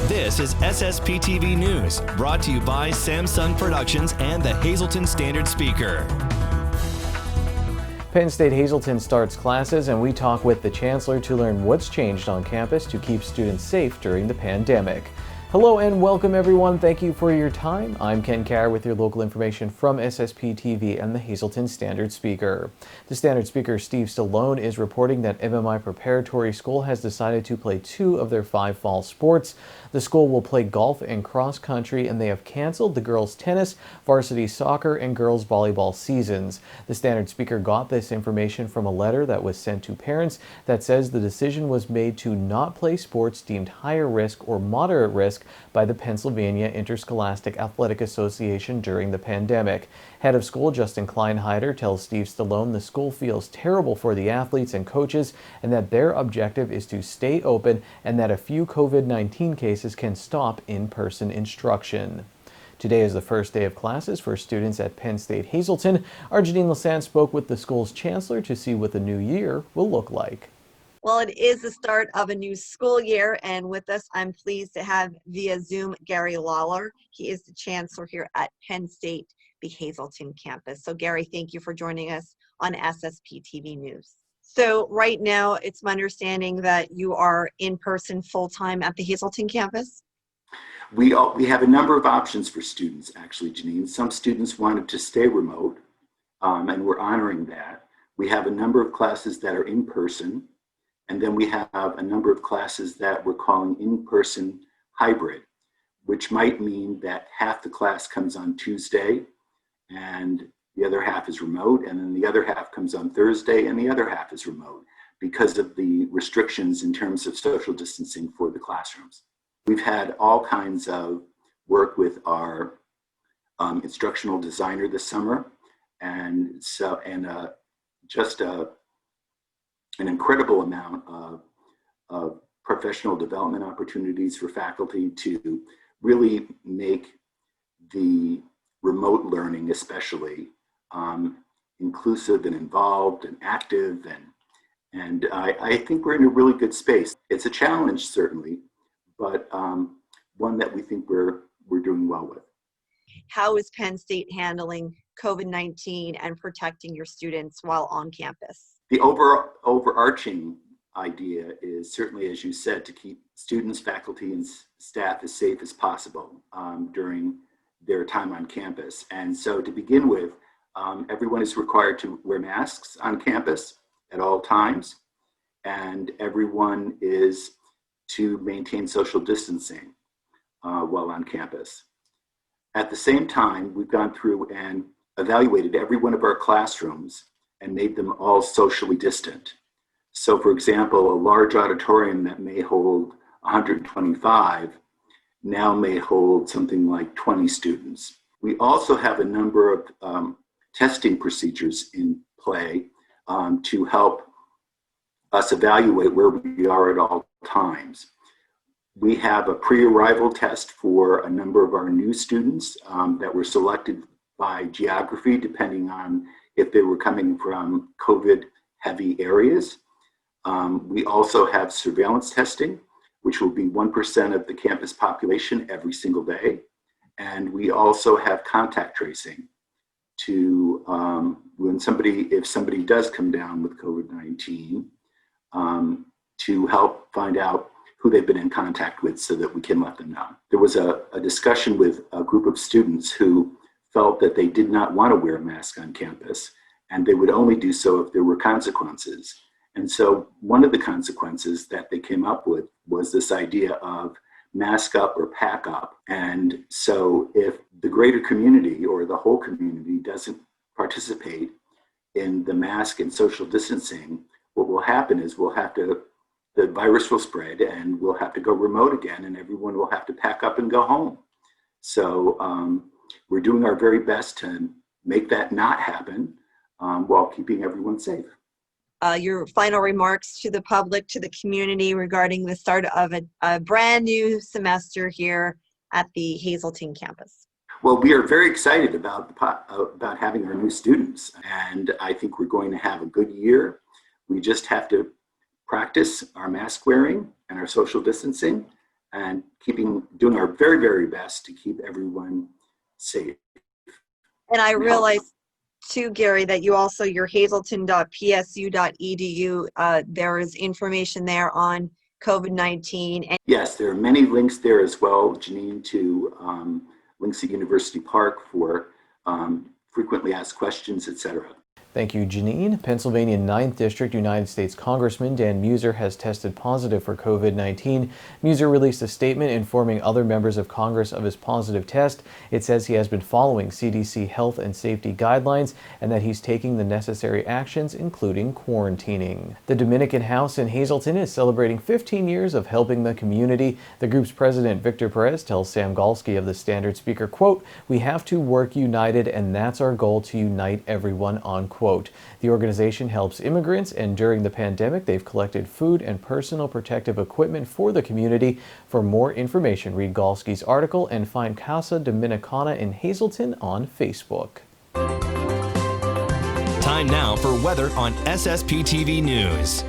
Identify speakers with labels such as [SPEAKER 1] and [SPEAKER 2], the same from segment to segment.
[SPEAKER 1] This is SSPTV News, brought to you by Samsung Productions and the Hazleton Standard Speaker.
[SPEAKER 2] Penn State Hazleton starts classes, and we talk with the Chancellor to learn what's changed on campus to keep students safe during the pandemic. Hello and welcome everyone. Thank you for your time. I'm Ken Carr with your local information from SSPTV and the Hazleton Standard Speaker. The Standard Speaker, Steve Stallone, is reporting that MMI Preparatory School has decided to play 2 of their 5 fall sports. The school will play golf and cross country, and they have canceled the girls tennis, varsity soccer, and girls volleyball seasons. The Standard Speaker got this information from a letter that was sent to parents that says the decision was made to not play sports deemed higher risk or moderate risk by the Pennsylvania Interscholastic Athletic Association during the pandemic. Head of school Justin Kleinheider tells Steve Stallone the school feels terrible for the athletes and coaches, and that their objective is to stay open, and that a few COVID-19 cases can stop in-person instruction. Today is the first day of classes for students at Penn State Hazleton. Our Janine Lassant spoke with the school's chancellor to see what the new year will look like.
[SPEAKER 3] Well, it is the start of a new school year, and with us, I'm pleased to have via Zoom Gary Lawler. He is the chancellor here at Penn State, the Hazleton campus. So Gary, thank you for joining us on SSPTV News. So right now, it's my understanding that you are in person full-time at the Hazleton campus?
[SPEAKER 4] We have a number of options for students, actually, Janine. Some students wanted to stay remote, and we're honoring that. We have a number of classes that are in person. And then we have a number of classes that we're calling in-person hybrid, which might mean that half the class comes on Tuesday and the other half is remote, and then the other half comes on Thursday and the other half is remote because of the restrictions in terms of social distancing for the classrooms. We've had all kinds of work with our instructional designer this summer, and just an incredible amount of professional development opportunities for faculty to really make the remote learning especially inclusive and involved and active, and I think we're in a really good space. It's a challenge certainly, but one that we think we're doing well with.
[SPEAKER 3] How is Penn State handling COVID-19 and protecting your students while on campus?
[SPEAKER 4] The overarching idea is certainly, as you said, to keep students, faculty, and staff as safe as possible during their time on campus. And so to begin with, everyone is required to wear masks on campus at all times, and everyone is to maintain social distancing while on campus. At the same time, we've gone through and evaluated every one of our classrooms and made them all socially distant. So for example, a large auditorium that may hold 125 now may hold something like 20 students. We also have a number of testing procedures in play to help us evaluate where we are at all times. We have a pre-arrival test for a number of our new students that were selected by geography, depending on if they were coming from COVID-heavy areas. We also have surveillance testing, which will be 1% of the campus population every single day. And we also have contact tracing to, if somebody does come down with COVID-19, to help find out who they've been in contact with so that we can let them know. There was a discussion with a group of students who felt that they did not want to wear a mask on campus, and they would only do so if there were consequences. And so one of the consequences that they came up with was this idea of mask up or pack up. And so if the greater community or the whole community doesn't participate in the mask and social distancing, what will happen is the virus will spread and we'll have to go remote again, and everyone will have to pack up and go home. So we're doing our very best to make that not happen while keeping everyone safe.
[SPEAKER 3] Your final remarks to the public, to the community regarding the start of a brand new semester here at the Hazleton campus.
[SPEAKER 4] Well, we are very excited about about having our new students, and I think we're going to have a good year. We just have to practice our mask wearing and our social distancing, and doing our very, very best to keep everyone safe.
[SPEAKER 3] And I realize too, Gary, that you also, your hazleton.psu.edu, there is information there on COVID-19. And
[SPEAKER 4] yes, there are many links there as well, Janine, to links at University Park for frequently asked questions, etc.
[SPEAKER 2] Thank you, Janine. Pennsylvania 9th District United States Congressman Dan Muser has tested positive for COVID-19. Muser released a statement informing other members of Congress of his positive test. It says he has been following CDC health and safety guidelines and that he's taking the necessary actions, including quarantining. The Dominican House in Hazleton is celebrating 15 years of helping the community. The group's president, Victor Perez, tells Sam Galsky of the Standard Speaker, quote, "We have to work united, and that's our goal, to unite everyone," unquote. The organization helps immigrants, and during the pandemic, they've collected food and personal protective equipment for the community. For more information, read Galsky's article and find Casa Dominicana in Hazleton on Facebook.
[SPEAKER 1] Time now for weather on SSPTV News.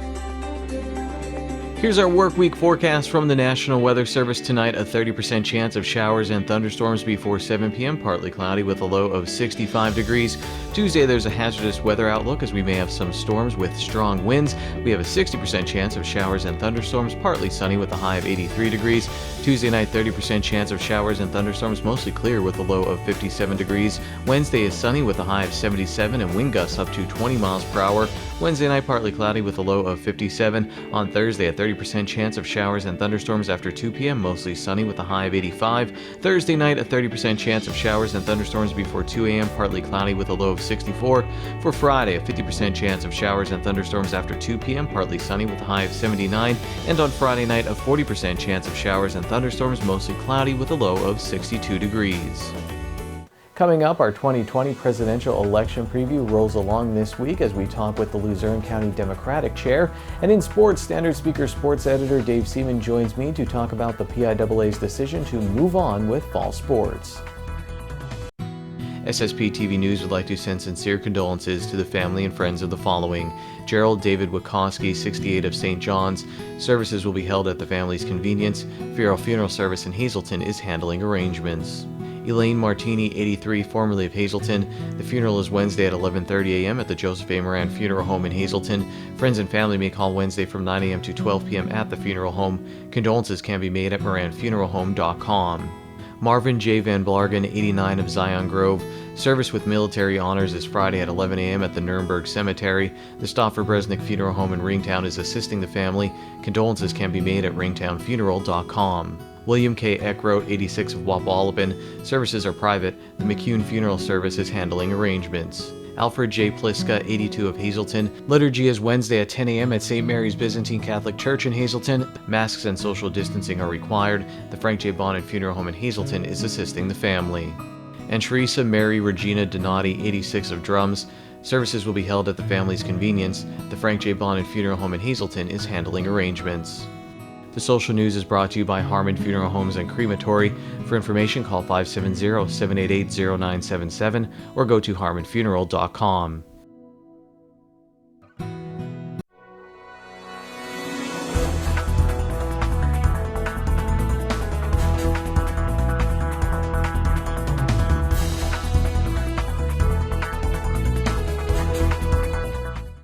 [SPEAKER 2] Here's our work week forecast from the National Weather Service tonight. A 30% chance of showers and thunderstorms before 7 p.m. Partly cloudy with a low of 65 degrees. Tuesday, there's a hazardous weather outlook as we may have some storms with strong winds. We have a 60% chance of showers and thunderstorms, partly sunny with a high of 83 degrees. Tuesday night, 30% chance of showers and thunderstorms, mostly clear with a low of 57 degrees. Wednesday is sunny with a high of 77 and wind gusts up to 20 miles per hour. Wednesday night, partly cloudy with a low of 57. On Thursday, a 30% chance of showers and thunderstorms after 2 p.m., mostly sunny with a high of 85. Thursday night, a 30% chance of showers and thunderstorms before 2 a.m., partly cloudy with a low of 64. For Friday, a 50% chance of showers and thunderstorms after 2 p.m., partly sunny with a high of 79. And on Friday night, a 40% chance of showers and thunderstorms, mostly cloudy with a low of 62 degrees. Coming up, our 2020 presidential election preview rolls along this week as we talk with the Luzerne County Democratic Chair. And in sports, Standard Speaker sports editor Dave Seaman joins me to talk about the PIAA's decision to move on with fall sports. SSPTV News would like to send sincere condolences to the family and friends of the following: Gerald David Wachowski, 68 of St. John's. Services will be held at the family's convenience. Funeral service in Hazleton is handling arrangements. Elaine Martini, 83, formerly of Hazleton. The funeral is Wednesday at 11:30 a.m. at the Joseph A. Moran Funeral Home in Hazleton. Friends and family may call Wednesday from 9 a.m. to 12 p.m. at the funeral home. Condolences can be made at moranfuneralhome.com. Marvin J. Van Blargen, 89 of Zion Grove. Service with military honors is Friday at 11 a.m. at the Nuremberg Cemetery. The Stauffer Bresnik Funeral Home in Ringtown is assisting the family. Condolences can be made at ringtownfuneral.com. William K. Eckroat, 86 of Wapalopin. Services are private. The McCune Funeral Service is handling arrangements. Alfred J. Pliska, 82 of Hazleton. Liturgy is Wednesday at 10 a.m. at St. Mary's Byzantine Catholic Church in Hazleton. Masks and social distancing are required. The Frank J. Bonnet Funeral Home in Hazleton is assisting the family. And Teresa Mary Regina Donati, 86 of Drums. Services will be held at the family's convenience. The Frank J. Bonnet Funeral Home in Hazleton is handling arrangements. The social news is brought to you by Harmon Funeral Homes and Crematory. For information, call 570-788-0977 or go to harmonfuneral.com.